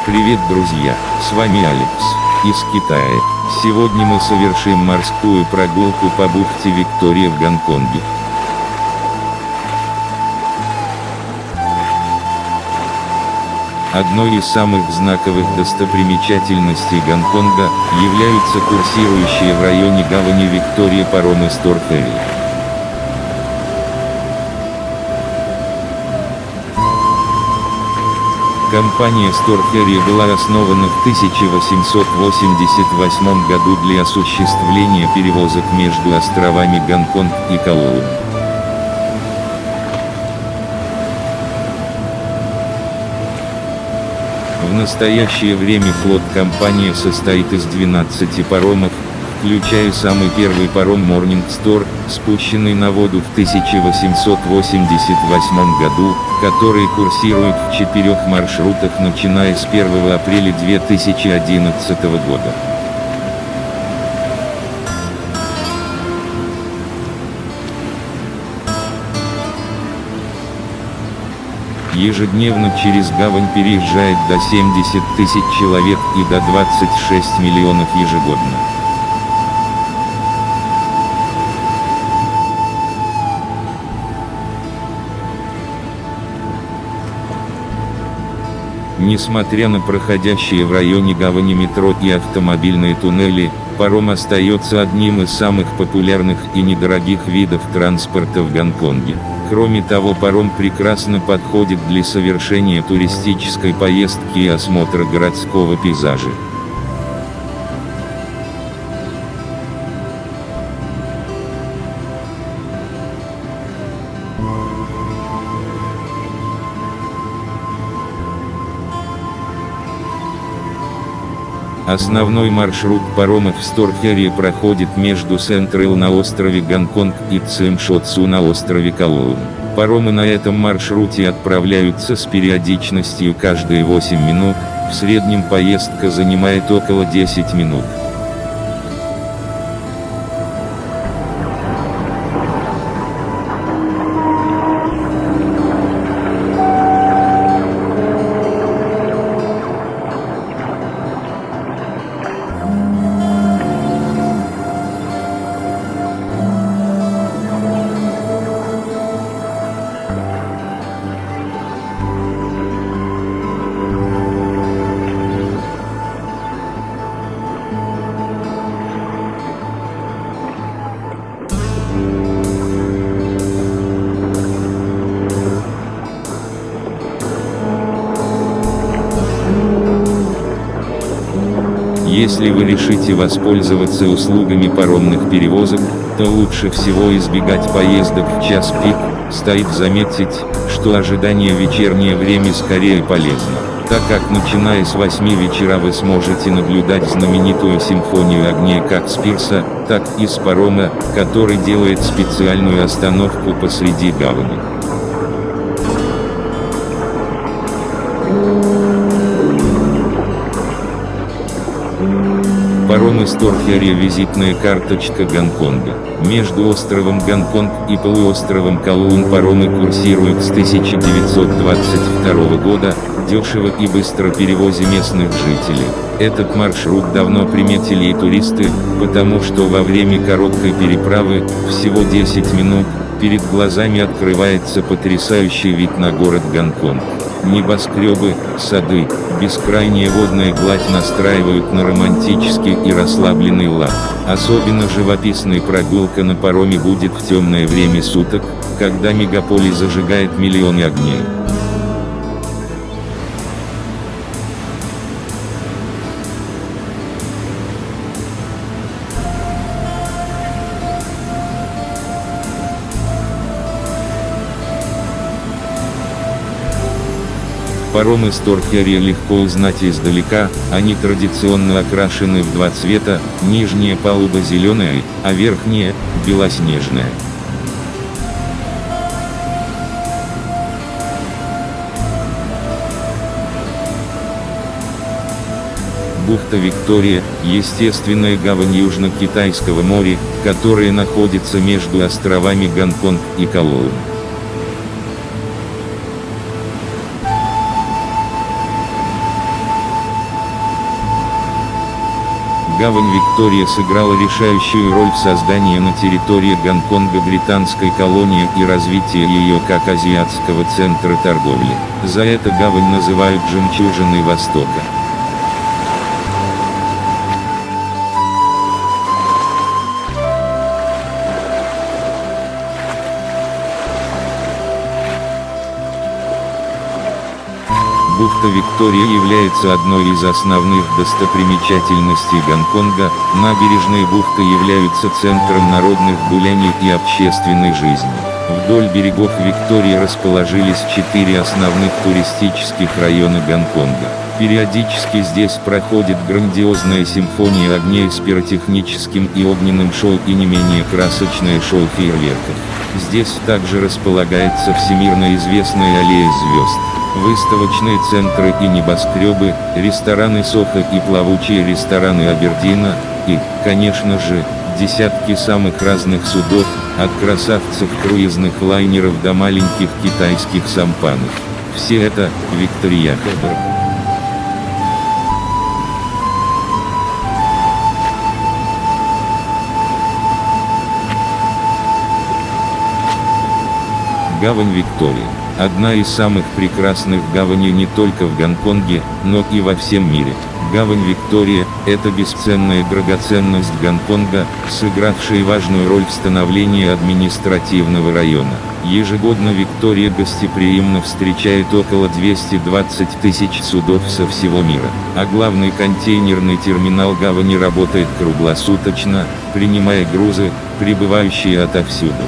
Привет, друзья, с вами Алекс, из Китая. Сегодня мы совершим морскую прогулку по бухте Виктория в Гонконге. Одной из самых знаковых достопримечательностей Гонконга являются курсирующие в районе гавани Виктория паромы Stor Ferry. Компания Stor Ferry была основана в 1888 году для осуществления перевозок между островами Гонконг и Калоун. В настоящее время флот компании состоит из 12 паромов, включая самый первый паром Morning Star, спущенный на воду в 1888 году, который курсирует в 4 маршрутах начиная с 1 апреля 2011 года. Ежедневно через гавань переезжает до 70 тысяч человек и до 26 миллионов ежегодно. Несмотря на проходящие в районе гавани метро и автомобильные туннели, паром остается одним из самых популярных и недорогих видов транспорта в Гонконге. Кроме того, паром прекрасно подходит для совершения туристической поездки и осмотра городского пейзажа. Основной маршрут паромов Stor Ferry проходит между Централ на острове Гонконг и Тсим Шо Цу на острове Калоун. Паромы на этом маршруте отправляются с периодичностью каждые 8 минут, в среднем поездка занимает около 10 минут. Если вы решите воспользоваться услугами паромных перевозок, то лучше всего избегать поездок в час пик. Стоит заметить, что ожидание вечернее время скорее полезно, так как начиная с 8 вечера вы сможете наблюдать знаменитую симфонию огней как с пирса, так и с парома, который делает специальную остановку посреди гавани. Паромы Stor Ferry – визитная карточка Гонконга. Между островом Гонконг и полуостровом Калоун паромы курсируют с 1922 года, дешево и быстро перевозя местных жителей. Этот маршрут давно приметили и туристы, потому что во время короткой переправы, всего 10 минут, перед глазами открывается потрясающий вид на город Гонконг. Небоскребы, сады, бескрайняя водная гладь настраивают на романтический и расслабленный лад. Особенно живописной прогулка на пароме будет в темное время суток, когда мегаполис зажигает миллионы огней. Паромы Stor Ferry легко узнать издалека, они традиционно окрашены в два цвета, нижняя палуба зеленая, а верхняя – белоснежная. Бухта Виктория – естественная гавань Южно-Китайского моря, которая находится между островами Гонконг и Калоун. Гавань Виктория сыграла решающую роль в создании на территории Гонконга британской колонии и развитии ее как азиатского центра торговли. За это гавань называют «жемчужиной Востока». Бухта Виктория является одной из основных достопримечательностей Гонконга. Набережные бухты являются центром народных гуляний и общественной жизни. Вдоль берегов Виктории расположились 4 основных туристических района Гонконга. Периодически здесь проходит грандиозная симфония огней с пиротехническим и огненным шоу и не менее красочное шоу фейерверков. Здесь также располагается всемирно известная аллея звезд, выставочные центры и небоскребы, рестораны Сохо и плавучие рестораны Абердина, и, конечно же, десятки самых разных судов, от красавцев круизных лайнеров до маленьких китайских сампанов. Все это – Виктория-Харбор. Гавань Виктория – одна из самых прекрасных гаваней не только в Гонконге, но и во всем мире. Гавань Виктория – это бесценная драгоценность Гонконга, сыгравшая важную роль в становлении административного района. Ежегодно Виктория гостеприимно встречает около 220 тысяч судов со всего мира, а главный контейнерный терминал гавани работает круглосуточно, принимая грузы, прибывающие отовсюду.